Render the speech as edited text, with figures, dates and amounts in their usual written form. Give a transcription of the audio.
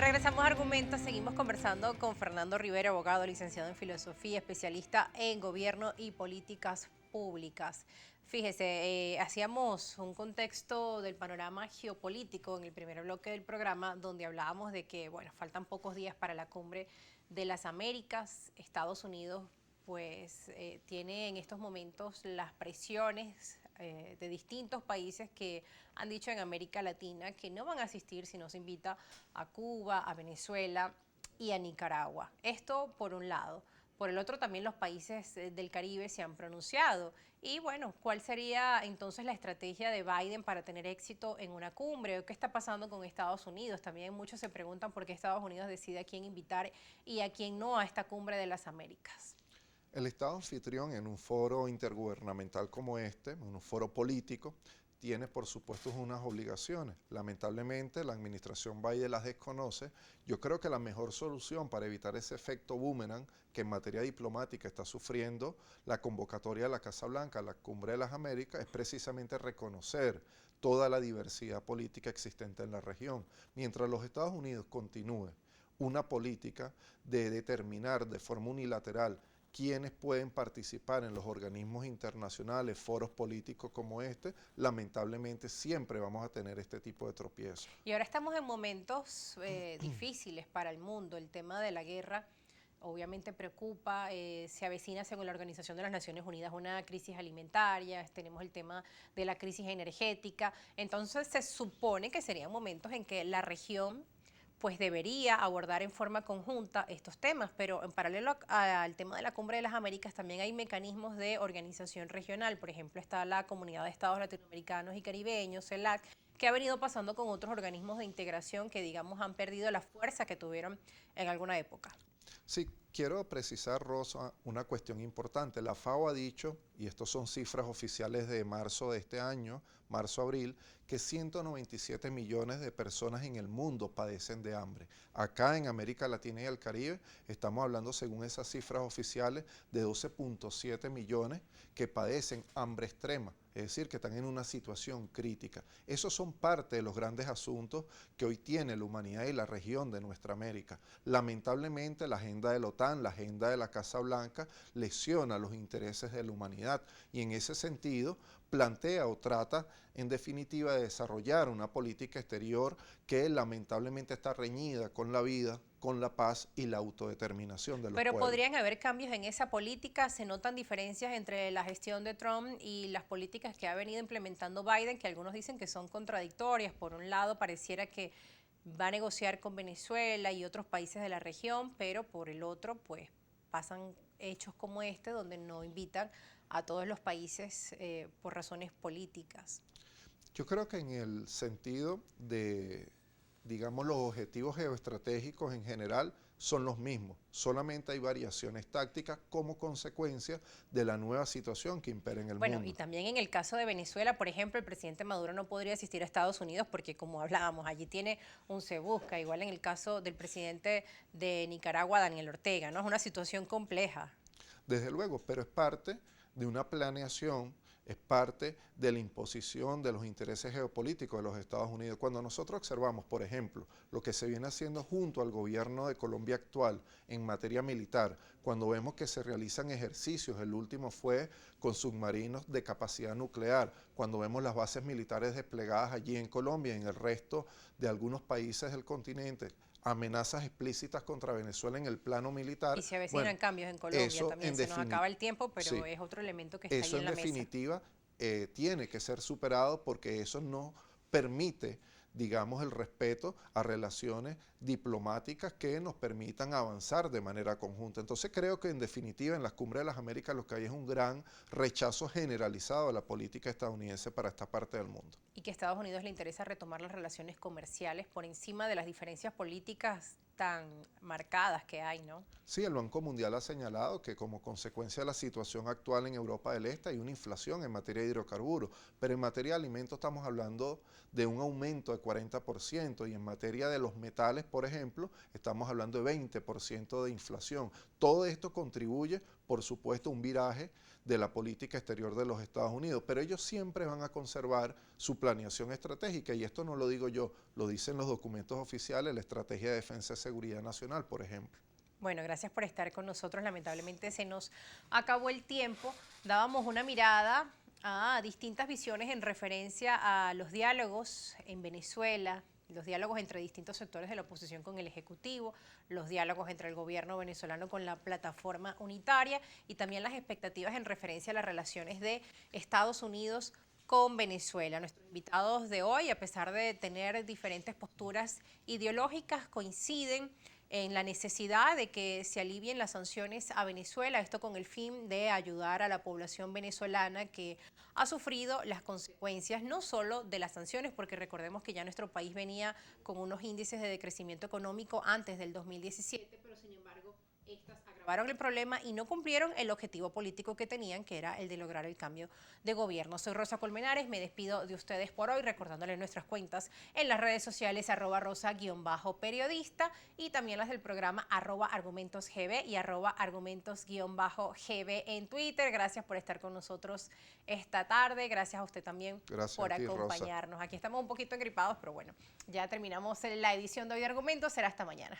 Regresamos a Argumentos, seguimos conversando con Fernando Rivera, abogado, licenciado en Filosofía, especialista en Gobierno y Políticas Públicas. Fíjese, hacíamos un contexto del panorama geopolítico en el primer bloque del programa, donde hablábamos de que, bueno, faltan pocos días para la cumbre de las Américas. Estados Unidos, pues, tiene en estos momentos las presiones de distintos países que han dicho en América Latina que no van a asistir si no se invita a Cuba, a Venezuela y a Nicaragua. Esto por un lado. Por el otro, también los países del Caribe se han pronunciado. Y bueno, ¿cuál sería entonces la estrategia de Biden para tener éxito en una cumbre? ¿Qué está pasando con Estados Unidos? También muchos se preguntan por qué Estados Unidos decide a quién invitar y a quién no a esta cumbre de las Américas. El Estado anfitrión en un foro intergubernamental como este, en un foro político, tiene por supuesto unas obligaciones. Lamentablemente la administración Biden las desconoce. Yo creo que la mejor solución para evitar ese efecto boomerang que en materia diplomática está sufriendo la convocatoria de la Casa Blanca a la Cumbre de las Américas es precisamente reconocer toda la diversidad política existente en la región. Mientras los Estados Unidos continúen una política de determinar de forma unilateral quienes pueden participar en los organismos internacionales, foros políticos como este, lamentablemente siempre vamos a tener este tipo de tropiezos. Y ahora estamos en momentos difíciles para el mundo. El tema de la guerra obviamente preocupa, se avecina según la Organización de las Naciones Unidas una crisis alimentaria, tenemos el tema de la crisis energética. Entonces se supone que serían momentos en que la región pues debería abordar en forma conjunta estos temas, pero en paralelo al tema de la Cumbre de las Américas también hay mecanismos de organización regional. Por ejemplo, está la Comunidad de Estados Latinoamericanos y Caribeños, CELAC, que ha venido pasando con otros organismos de integración que, digamos, han perdido la fuerza que tuvieron en alguna época. Sí, quiero precisar, Rosa, una cuestión importante. La FAO ha dicho, y estos son cifras oficiales de marzo de este año, marzo-abril, que 197 millones de personas en el mundo padecen de hambre. Acá en América Latina y el Caribe estamos hablando, según esas cifras oficiales, de 12.7 millones que padecen hambre extrema, es decir, que están en una situación crítica. Esos son parte de los grandes asuntos que hoy tiene la humanidad y la región de nuestra América. Lamentablemente, la agenda de la OTAN, la agenda de la Casa Blanca, lesiona los intereses de la humanidad y en ese sentido plantea o trata en definitiva de desarrollar una política exterior que lamentablemente está reñida con la vida, con la paz y la autodeterminación de los Pero pueblos. podrían haber cambios en esa política, se notan diferencias entre la gestión de Trump y las políticas que ha venido implementando Biden, que algunos dicen que son contradictorias. Por un lado, pareciera que va a negociar con Venezuela y otros países de la región, pero por el otro, pues pasan hechos como este, donde no invitan a todos los países por razones políticas. Yo creo que en el sentido de, digamos, los objetivos geoestratégicos en general son los mismos, solamente hay variaciones tácticas como consecuencia de la nueva situación que impera en el Bueno, y mundo. también en el caso de Venezuela, por ejemplo, el presidente Maduro no podría asistir a Estados Unidos porque, como hablábamos, allí tiene un se busca, igual en el caso del presidente de Nicaragua, Daniel Ortega, ¿no? Es una situación compleja. Desde luego, pero es parte de una planeación, es parte de la imposición de los intereses geopolíticos de los Estados Unidos. Cuando nosotros observamos, por ejemplo, lo que se viene haciendo junto al gobierno de Colombia actual en materia militar, cuando vemos que se realizan ejercicios, el último fue con submarinos de capacidad nuclear, cuando vemos las bases militares desplegadas allí en Colombia y en el resto de algunos países del continente, amenazas explícitas contra Venezuela en el plano militar, Y se avecinan bueno, cambios en Colombia eso también. en Se nos acaba el tiempo, pero sí, es otro elemento que está ahí eso en en la mesa. definitiva tiene que ser superado porque eso no permite, digamos, el respeto a relaciones diplomáticas que nos permitan avanzar de manera conjunta. Entonces creo que en definitiva en las cumbres de las Américas lo que hay es un gran rechazo generalizado a la política estadounidense para esta parte del mundo. Y que a Estados Unidos le interesa retomar las relaciones comerciales por encima de las diferencias políticas tan marcadas que hay, ¿no? Sí, el Banco Mundial ha señalado que como consecuencia de la situación actual en Europa del Este hay una inflación en materia de hidrocarburos, pero en materia de alimentos estamos hablando de un aumento de 40% y en materia de los metales, por ejemplo, estamos hablando de 20% de inflación. Todo esto contribuye, por supuesto, a un viraje de la política exterior de los Estados Unidos, pero ellos siempre van a conservar su planeación estratégica, y esto no lo digo yo, lo dicen los documentos oficiales, la Estrategia de Defensa y Seguridad Nacional, por ejemplo. Bueno, gracias por estar con nosotros. Lamentablemente se nos acabó el tiempo. Dábamos una mirada a distintas visiones en referencia a los diálogos en Venezuela, los diálogos entre distintos sectores de la oposición con el Ejecutivo, los diálogos entre el gobierno venezolano con la plataforma unitaria y también las expectativas en referencia a las relaciones de Estados Unidos con Venezuela. Nuestros invitados de hoy, a pesar de tener diferentes posturas ideológicas, coinciden en la necesidad de que se alivien las sanciones a Venezuela, esto con el fin de ayudar a la población venezolana que ha sufrido las consecuencias no solo de las sanciones, porque recordemos que ya nuestro país venía con unos índices de decrecimiento económico antes del 2017, pero sin embargo estas agravaron el problema y no cumplieron el objetivo político que tenían, que era el de lograr el cambio de gobierno. Soy Rosa Colmenares, me despido de ustedes por hoy, recordándoles nuestras cuentas en las redes sociales, @rosa_periodista, y también las del programa @argumentosgb y @argumentos_gb en Twitter. Gracias por estar con nosotros esta tarde, gracias a usted también por acompañarnos. Rosa. Aquí estamos un poquito engripados, pero bueno, ya terminamos la edición de hoy de Argumentos, será hasta mañana.